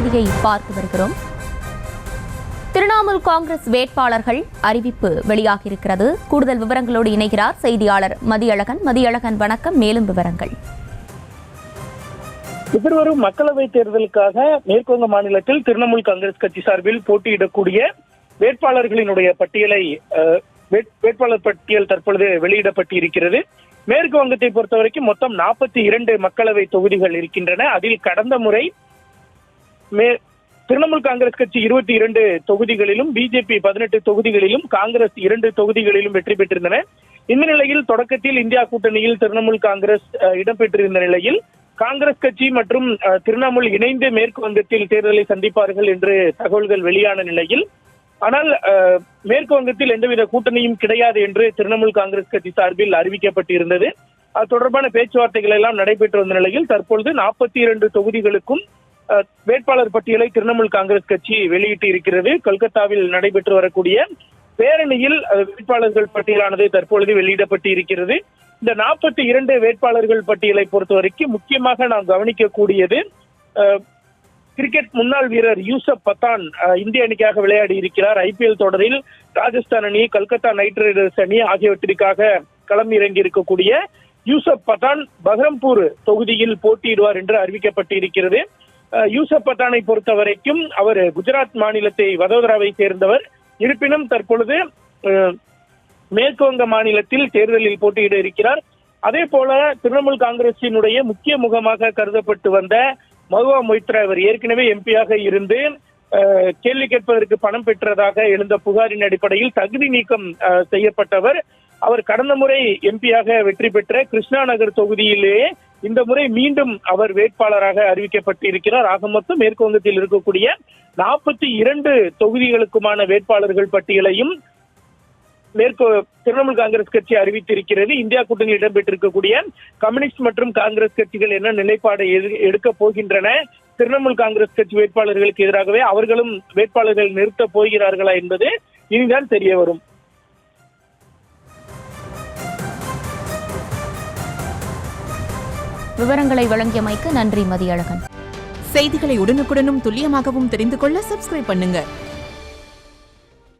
செய்தியை பார்த்து வருகிறோம். திரிணாமுல் காங்கிரஸ் வேட்பாளர்கள் அறிவிப்பு வெளியாகியிருக்கிறது. கூடுதல் விவரங்களோடு இணைகிறார் செய்தியாளர் மதியழகன். மதியழகன், வணக்கம். மேலும் விவரங்கள். எதிர்வரும் மக்களவைத் தேர்தலுக்காக மேற்குவங்க மாநிலத்தில் திரிணாமுல் காங்கிரஸ் கட்சி சார்பில் போட்டியிடக்கூடிய வேட்பாளர்களினுடைய வேட்பாளர் பட்டியல் தற்பொழுது வெளியிடப்பட்டிருக்கிறது. மேற்கு வங்கத்தை பொறுத்தவரைக்கும் மொத்தம் 42 மக்களவை தொகுதிகள் இருக்கின்றன. அதில் கடந்த முறை திரிணாமுல் காங்கிரஸ் கட்சி 22 தொகுதிகளிலும், பிஜேபி 18 தொகுதிகளிலும், காங்கிரஸ் 2 தொகுதிகளிலும் வெற்றி பெற்றிருந்தன. இந்த நிலையில் தொடக்கத்தில் இந்தியா கூட்டணியில் திரிணாமுல் காங்கிரஸ் இடம்பெற்றிருந்த நிலையில் காங்கிரஸ் கட்சி மற்றும் திரிணாமுல் இணைந்து மேற்கு வங்கத்தில் தேர்தலை சந்திப்பார்கள் என்று தகவல்கள் வெளியான நிலையில், ஆனால் மேற்கு வங்கத்தில் எந்தவித கூட்டணியும் கிடையாது என்று திரிணாமுல் காங்கிரஸ் கட்சி சார்பில் அறிவிக்கப்பட்டிருந்தது. அது தொடர்பான பேச்சுவார்த்தைகள் எல்லாம் நடைபெற்று வந்த நிலையில் தற்பொழுது 42 தொகுதிகளுக்கும் வேட்பாளர் பட்டியலை திரிணாமுல் காங்கிரஸ் கட்சி வெளியிட்டு இருக்கிறது. கொல்கத்தாவில் நடைபெற்று வரக்கூடிய பேரணியில் வேட்பாளர்கள் பட்டியலானது தற்பொழுது வெளியிடப்பட்டு இருக்கிறது. இந்த 42 வேட்பாளர்கள் பட்டியலை பொறுத்தவரைக்கும் முக்கியமாக நாம் கவனிக்கக்கூடியது, கிரிக்கெட் முன்னாள் வீரர் யூசப் பத்தான் இந்திய அணிக்காக விளையாடி இருக்கிறார். ஐபிஎல் தொடரில் ராஜஸ்தான் அணி, கல்கத்தா நைட் ரைடர்ஸ் அணி ஆகியவற்றிற்காக களம் இறங்கி இருக்கக்கூடிய யூசப் பத்தான் பஹ்ரம்பூர் தொகுதியில் போட்டியிடுவார் என்று அறிவிக்கப்பட்டு இருக்கிறது. யூசப் பத்தானை பொறுத்த வரைக்கும் அவர் குஜராத் மாநிலத்தை வதோதராவை சேர்ந்தவர். இருப்பினும் தற்பொழுது மேற்கு வங்க மாநிலத்தில் தேர்தலில் போட்டியிட இருக்கிறார். அதே போல திரிணாமுல் காங்கிரசினுடைய முக்கிய முகமாக கருதப்பட்டு வந்த மஹுவா மொய்த்ரா, அவர் ஏற்கனவே எம்பியாக இருந்து கேள்வி கேட்பதற்கு பணம் பெற்றதாக எழுந்த புகாரின் அடிப்படையில் தகுதி நீக்கம் செய்யப்பட்டவர். அவர் கடந்த முறை எம்பியாக வெற்றி பெற்ற கிருஷ்ணா நகர் தொகுதியிலேயே இந்த முறை மீண்டும் அவர் வேட்பாளராக அறிவிக்கப்பட்டிருக்கிறார். ஆக மொத்தம் மேற்கு வங்கத்தில் இருக்கக்கூடிய 42 தொகுதிகளுக்குமான வேட்பாளர்கள் பட்டியலையும் திரிணாமுல் காங்கிரஸ் கட்சி அறிவித்திருக்கிறது. இந்தியா கூட்டணியில் இடம்பெற்றிருக்கக்கூடிய கம்யூனிஸ்ட் மற்றும் காங்கிரஸ் கட்சிகள் என்ன நிலைப்பாடை எடுக்க போகின்றன, திரிணாமுல் காங்கிரஸ் கட்சி வேட்பாளர்களுக்கு எதிராகவே அவர்களும் வேட்பாளர்கள் நிறுத்தப் போகிறார்களா என்பது இனிதான் தெரிய வரும். விவரங்களை வழங்கியமைக்கு நன்றி மதியழகன். செய்திகளை உடனுக்குடனும் துல்லியமாகவும் தெரிந்து கொள்ள சப்ஸ்கிரைப் பண்ணுங்க.